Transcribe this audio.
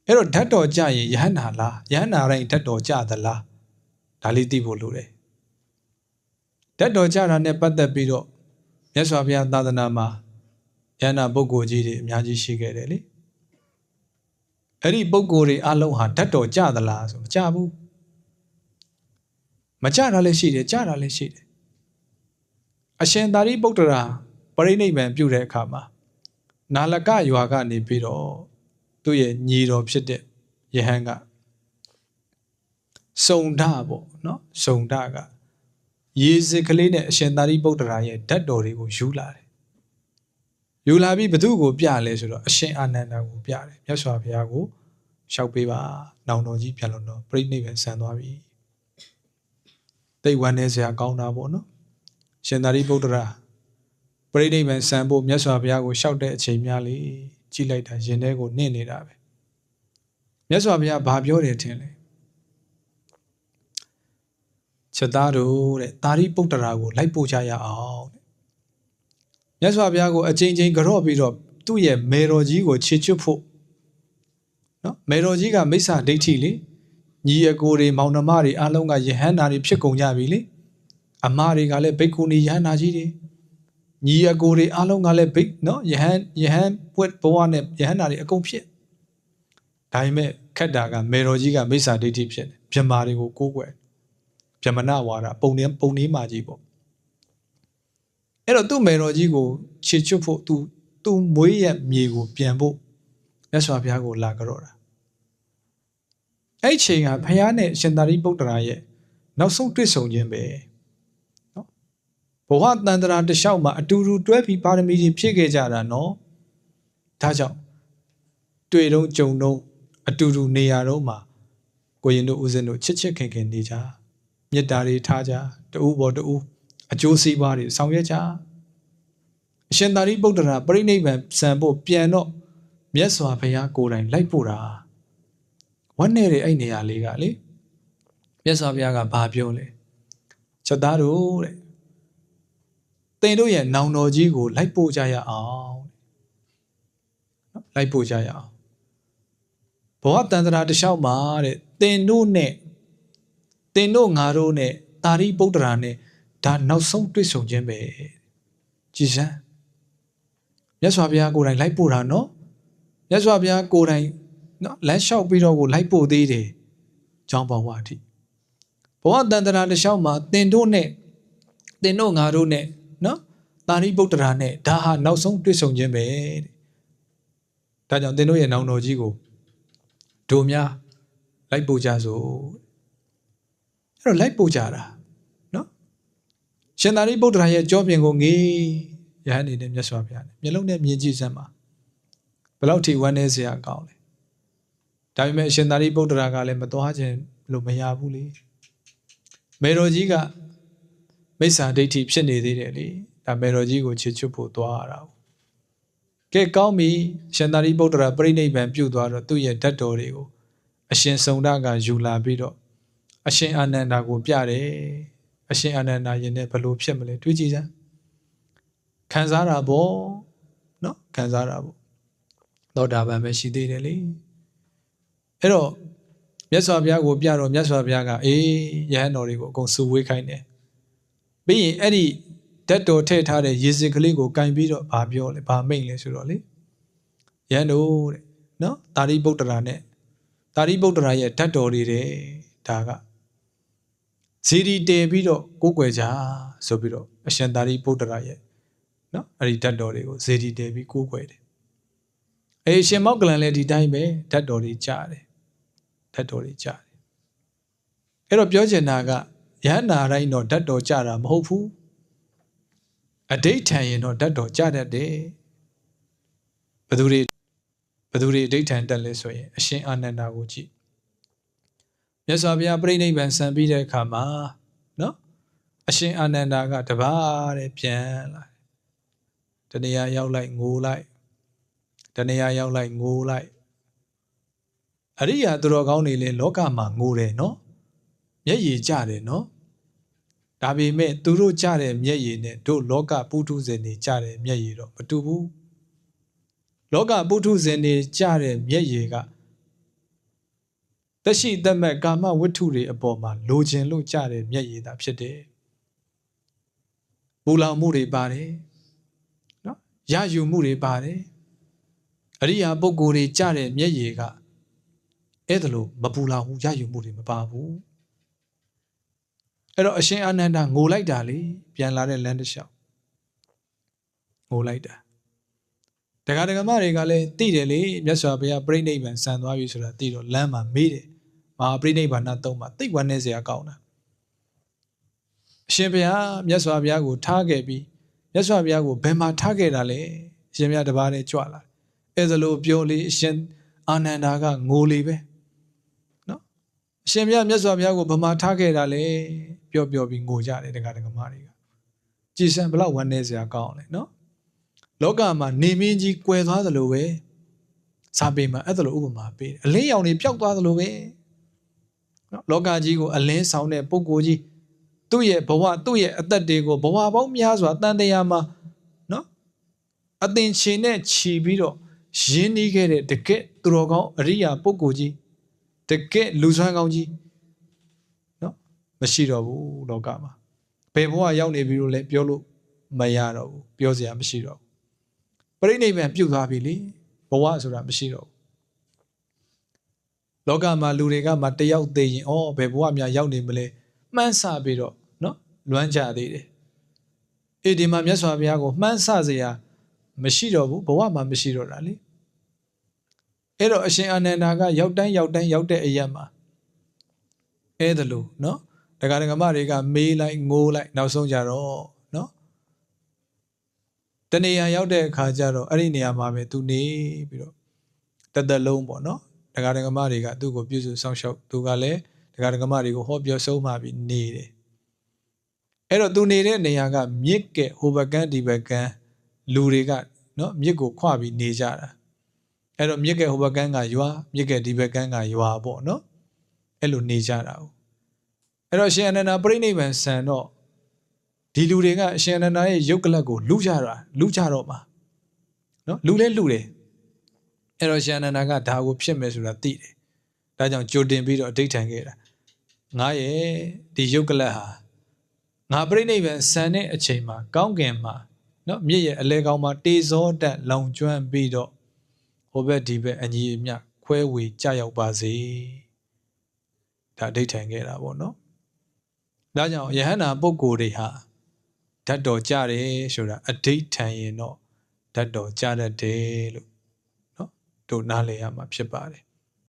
အဲ့တော့ဓာတ်တော်ကြရင်ယဟန္တာလားယဟန္တာတိုင်းဓာတ်တော်ကြသလားဒါလေးသိဖို့လိုတယ်ဓာတ်တော်ကြတာနဲ့ပတ်သက်ပြီးတော့မြတ်စွာဘုရားသာသနာမှာယဟန္တာပုဂ္ဂိုလ်ကြီးတွေအများကြီးရှိခဲ့တယ်လေအဲ့ဒီပုဂ္ဂိုလ်တွေအလုံးဟာဓာတ်တော်ကြသလားဆိုမကြဘူးမကြတာလည်းရှိတယ်ကြတာလည်းရှိတယ်အရှင်သာရိပုတ္တရာပရိနိဗ္ဗာန်ပြုတဲ့အခါမှာနာလကရွာကနေပြီးတော့သူ့ရဲ့ညီတော်ဖြစ်တဲ့ယဟန်ကစုံဓပေါ့နော်စုံဓကရေစစ်ကလေးနဲ့အရှင်သာရိပုတ္တရာရဲ့ဓာတ်တော်တွေကိုယူလာတယ်ယူလာပြီးဘသူကိုပြလဲဆိုတော့အရှင်အာနန္ဒာကိုပြတယ်မြတ်စွာဘုရားကိုလျှောက်ပေးပါနောင်တော်ကြီးပြန်လို့တော့ပြိဋိနိဗ္ဗာန်ဆံသွားပြီသိဝမ်းနေစရာကောင်းတာပေါ့နော်ရှင်သာရိပုတ္တရာပြိဋိနိဗ္ဗာန်ဆံဖို့မြတ်စွာဘုရားကိုလျှောက်တဲ့အချိန်များလေကြည့်လိုက်တာရင်ထဲကိုနင့်နေတာပဲမြတ်စွာဘုရားဘာပြောတယ်ထင်လဲချက်သားတို့တဲ့သာရိပုတ္တရာကိုလိုက်ပို့ကြရအောင်တဲ့မြတ်စွာဘုရားကိုအချိန်ချင်းကြော့ပြီးတော့သူ့ရဲ့မေတော်ကြီးကိုခြေချွတ်ဖို့နော်မေတော်ကြီးကမိစ္ဆာဒိဋ္ဌိလေညီအကိုတွေမောင်နှမတွေအားလုံးကယဟန္တာတွေဖြစ်ကုန်ကြပြီလေအမတွေကလည်းဘိက္ခုနီယဟန္တာကြီးတွေညီအကိုတွေအားလုံးကလည်းဘိနော်ယဟန်ပွက်ဘဝနဲ့ယဟန္တာတွေအကုန်ဖြစ်ဒါပေမဲ့ခက်တာကမေတော်ကြီးကမိစ္ဆာဒိဋ္ဌိဖြစ်တယ်ဗြဟ္မာတွေကိုကိုးကွယ်ဗြဟ္မဏဝါဒပုံနေမာကြီးပေါ့အဲ့တော့သူ့မေတော်ကြီးကိုခြေချွတ်ဖို့သူမွေးရမြေကိုပြန်ဖို့မြတ်စွာဘုရားကိုလာကြတော့တာအဲ့ချိန်ကဘုရားနဲ့ရှင်သာရိပုတ္တရာရဲ့နောက်ဆုံးတွေ့ဆုံခြင်းပဲနော်ဘဝတန်တရာတလျှောက်မှာအတူတူတွဲပြီးပါရမီကြီးဖြည့်ခဲ့ကြတာနော်ဒါကြောင့်တွေ့တော့ကြုံတော့အတူတူနေရာတော့မှာကိုရင်တို့ဦးဇင်းတို့ချစ်ချစ်ခင်ခင်နေကြမေတ္တာတွေထားကြတူပေါ်တူအကျိုးစီးပွားတွေဆောင်ရွက်ကြအရှင်သာရိပုတ္တရာပြိဋိနိဗ္ဗာန်ဆံဖို့ပြန်တော့မြတ်စွာဘုရားကိုယ်တိုင်လိုက်ပို့တာဝတ်နေတဲ့အဲ့နေရာလေးကလေမြတ်စွာဘုရားကဘာပြောလဲချက်သားတို့တဲ့သင်တို့ရဲ့နောင်တော်ကြီးကိုလိုက်ပို့ကြရအောင်လိုက်ပို့ကြရအောင်ဘောတန္တရာတလျှောက်မှာတဲ့သင်တို့ငါတို့နဲ့သာရိပုတ္တရာနဲ့ဒါနောက်ဆုံးတွေ့ဆုံခြင်းပဲကြည်စမ်းမြတ်စွာဘုရားကိုယ်တိုင်လိုက်ပို့တာနော်မြတ်စွာဘုရားကိုယ်တိုင်နော်လမ်းလျှောက်ပြီးတော့ကိုလိုက်ပို့သေးတယ်ကျောင်းဘဝအထိဘောတန္တရာတလျှောက်မှာသင်တို့ငါတို့နဲ့နော်သာရိပုတ္တရာနဲ့ဒါဟာနောက်ဆုံးတွေ့ဆုံခြင်းပဲတဲ့ဒါကြောင့်သင်တို့ရဲ့နောင်တော်ကြီးကိုတို့များလိုက်ပို့ကြစို့အဲ့တော့လိုက်ပို့ကြတာနော်ရှင်သာရိပုတ္တရာရဲ့ကြောပြင်ကိုငေးရဟန်းနေတဲ့မြတ်စွာဘုရားမျက်လုံးနဲ့မြင်ကြည့်စမ်းပါဘယ်လောက်ထိဝမ်းနည်းစရာကောင်းလဲဒါပေမဲ့ရှင်သာရိပုတ္တရာကလည်းမသွားခြင်းလို့မရဘူးလေမေတော်ကြီးကမိစ္ဆာဒိဋ္ဌိဖြစ်နေသေးတယ်လေဒါမေတော်ကြီးကိုချစ်ချွတ်ဖို့သွားရတာကဲကောင်းပြီရှင်သာရိပုတ္တရာပြိဋိနိဗ္ဗာန်ပြုသွားတော့သူ့ရဲ့ဓာတ်တော်တွေကိုအရှင်စုံဒကယူလာပြီးတော့အရှင်အာနန္ဒာကိုပြတယ်အရှင်အာနန္ဒာရင်နဲ့ဘလို့ဖြစ်မလဲတွေးကြည့်စမ်းခံစားတာပေါ့နော်ခံစားတာပေါ့သောတာပန်ပဲရှိသေးတယ်လေအဲ့တော့မြတ်စွာဘုရားကိုပြတော့မြတ်စွာဘုရားကအေးယဟန်တော်တွေကိုအကုန်စုဝေးခိုင်းတယ်ပြီးရင်အဲ့ဒီဓာတ်တော်ထည့်ထားတဲ့ရေစစ်ကလေးကိုကင်ပြီးတော့ဘာပြောလဲဘာမိတ်လဲဆိုတော့လေယဟန်တို့တဲ့နော်သာရိပုတ္တရာနဲ့သာရိပုတ္တရာရဲ့ဓာတ်တော်တွေတဲ့ဒါကဇီရီတည်ပြီးတော့ကိုးကွယ်ကြဆိုပြီးတော့အရှင်သာရိပုတ္တရာရဲ့နော်အဲ့ဒီဓာတ်တော်တွေကိုဇီရီတည်ပြီးကိုးကွယ်တယ်အေးရှင်မောက္ကလန်လည်းဒီတိုင်းပဲဓာတ်တော်တွေကြားတယ်ဓာတ်တော်တွေကြားတယ်အဲ့တော့ပြောချင်တာကယဟန္တာတိုင်းတော့ဓာတ်တော်ကြတာမဟုတ်ဘူးအဋိဋ္ဌံရင်တော့ဓာတ်တော်ကြတတ်တယ်ဘသူတွေအဋိဋ္ဌံတက်လဲဆိုရင်အရှင်အာနန္ဒာကိုကြည့်မြတ်စွာဘုရားပြိဋိနိဗ္ဗာန်ဆံပြီးတဲ့အခါမှာနော်အရှင်အာနန္ဒာကတပါးတဲ့ပြန်လာတနေရာရောက်လိုက်ငိုလိုက်တနေရာရောက်လိုက်ငိုလိုက်အရိယာသူတော်ကောင်းတွေလည်းလောကမှာငိုတယ်နော်မျက်ရည်ကျတယ်နော်ဒါပေမဲ့သူတို့ကျတဲ့မျက်ရည်နဲ့တို့လောကပုထုဇဉ်တွေကျတဲ့မျက်ရည်တော့မတူဘူးလောကပုထုဇဉ်တွေကျတဲ့မျက်ရည်က သက်ရှိသက်မဲ့ကာမဝတ္ထုတွေအပေါ်မှာလိုချင်လို့ကြတဲ့မျက်ရည်သာဖြစ်တယ်ပူလောင်မှုတွေပါတယ်နော်ရယူမှုတွေပါတယ်အရိယာပုဂ္ဂိုလ်တွေကြတဲ့မျက်ရည်ကအဲ့ဒါလို့မပူလောင်ဘူးရယူမှုတွေမပါဘူးအဲ့တော့အရှင်အာနန္ဒာငိုလိုက်တာလေပြန်လာတဲ့လမ်းတစ်လျှောက်ငိုလိုက်တာဒကာဒကမတွေကလည်းသိတယ်လေမြတ်စွာဘုရားပြိဋိဘံဆံသွားပြီဆိုတာသိတော့လမ်းမှာမေးတယ်မဟာပြိဋိဘံနာသုံးမှာသိဝမ်းနေစရာကောင်းတာအရှင်ဘုရားမြတ်စွာဘုရားကိုထားခဲ့ပြီးမြတ်စွာဘုရားကိုဘယ်မှာထားခဲ့တာလဲအရှင်ဘုရားတပါးနဲ့ကြွလာအဲ့ဒါလို့ပြောလေအရှင်အာနန္ဒာကငိုလေပဲနော်အရှင်ဘုရားမြတ်စွာဘုရားကိုဘယ်မှာထားခဲ့တာလဲပြောပြီးငိုကြတယ်ဒကာဒကမတွေကကြည်စံဘလောက်ဝမ်းနေစရာကောင်းလဲနော်လောကမှာနေမင်းကြီးကွယ်သွားသလိုပဲစာပေမှာအဲ့ဒါလိုဥပမာပေးတယ်အလင်းရောင်တွေပျောက်သွားသလိုပဲနော်လောကကြီးကိုအလင်းဆောင်တဲ့ပုဂ္ဂိုလ်ကြီးသူ့ရဲ့ဘဝသူ့ရဲ့အသက်တွေကိုဘဝပေါင်းများစွာတန်တရားမှာနော်အသင်္ချေနဲ့ခြီးပြီးတော့ရင်းနှီးခဲ့တဲ့တကယ့်သူတော်ကောင်းအရိယာပုဂ္ဂိုလ်ကြီးတကယ့်လူစွမ်းကောင်းကြီးနော်မရှိတော့ဘူးလောကမှာဘယ်ဘဝရောက်နေပြီလို့လဲပြောလို့မရတော့ဘူးပြောစရာမရှိတော့ဘူးပြိဋိဘံပြုတ်သွားပြီလေဘဝဆိုတာမရှိတော့ဘူးလောကမှာလူတွေကမှတယောက်သိရင်ဘယ်ဘဝများရောက်နေမလဲမှန်းဆပြီးတော့နော်လွမ်းကြသေးတယ်အေးဒီမှာမြတ်စွာဘုရားကိုမှန်းဆစရာမရှိတော့ဘူးဘဝမှာမရှိတော့တာလေအဲ့တော့အရှင်အာနန္ဒာကရောက်တိုင်းရောက်တဲ့အရက်မှာအဲ့ဒါလို့နော်ဒကာဒကမတွေကမေးလိုက်ငိုးလိုက်နောက်ဆုံးကြတော့နော်တနေရာရောက်တဲ့အခါကျတော့အဲ့ဒီနေရာမှာပဲသူနေပြီးတော့တသက်လုံးပေါ့နော်ဒကာဒကမတွေကသူ့ကိုပြုစုစောင့်ရှောက်သူကလည်းဒကာဒကမတွေကိုဟောပြောဆုံးမှပြီးနေတယ်အဲ့တော့သူနေတဲ့နေရာကမြစ်ကဲဟိုဘကန်းဒီဘကန်းလူတွေကနော်မြစ်ကိုခွပြီးနေကြတာအဲ့တော့မြစ်ကဲဟိုဘကန်းကရွာမြစ်ကဲဒီဘကန်းကရွာပေါ့နော်အဲ့လိုနေကြတာ哦အဲ့တော့ရှင်အနန္ဒာပြိဋိဘံဆံတော့ဒီလူတွေကအရှင်အနန္ဒာရဲ့ရုပ်ကလပ်ကိုလူကြတော့မှာနော်လူလဲလူတယ်အဲ့တော့ရှင်အနန္ဒာကဒါကိုဖြစ်မယ်ဆိုတာသိတယ်ဒါကြောင့်ကြိုတင်ပြီးတော့အဋိဋ္ဌံခဲ့တာငါရဲ့ဒီရုပ်ကလပ်ဟာငါပြိဋိဘံဆံတဲ့အချိန်မှာကောင်းကင်မှာနော်မြစ်ရဲ့အလဲကောင်းမှာတေဇောတက်လောင်ကျွမ်းပြီးတော့ဟိုဘက်ဒီဘက်အညီအမျှခွဲဝေကြရောက်ပါစေဒါအဋိဋ္ဌံခဲ့တာပေါ့နော်ဒါကြောင့်ယဟန္တာပုဂ္ဂိုလ်တွေဟာဓာတ်တော်ကြတယ်ဆိုတာအဋိဋ္ဌံရင်တော့ဓာတ်တော်ကြတတ်တယ်လို့နော်တို့နားလည်ရမှာဖြစ်ပါတယ်